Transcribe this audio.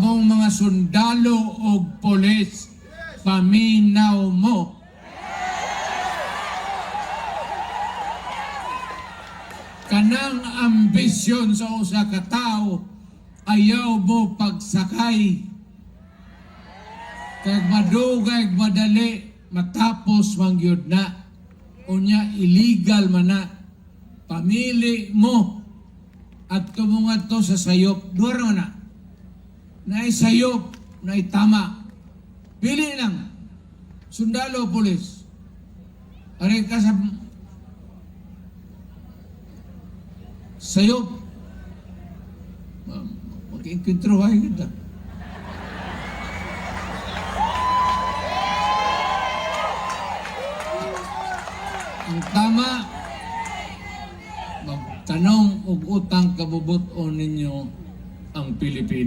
kamong mga sundalo o pulis, paminaw mo. Kanang ambisyon sa usa ka tawo, ayaw mo pagsakay. Kag madugay, madali, matapos mangyod na. Unya, illegal man na. Pamili mo at tumungat to sa sayop. Duwara na. Na sayop, na tama. Pili lang. Sundalo, pulis. Aray ka sa sayop. Mag-inkwentro ay kita. Ang tama, magtanong og utang kabubuton ninyo ang Pilipinas.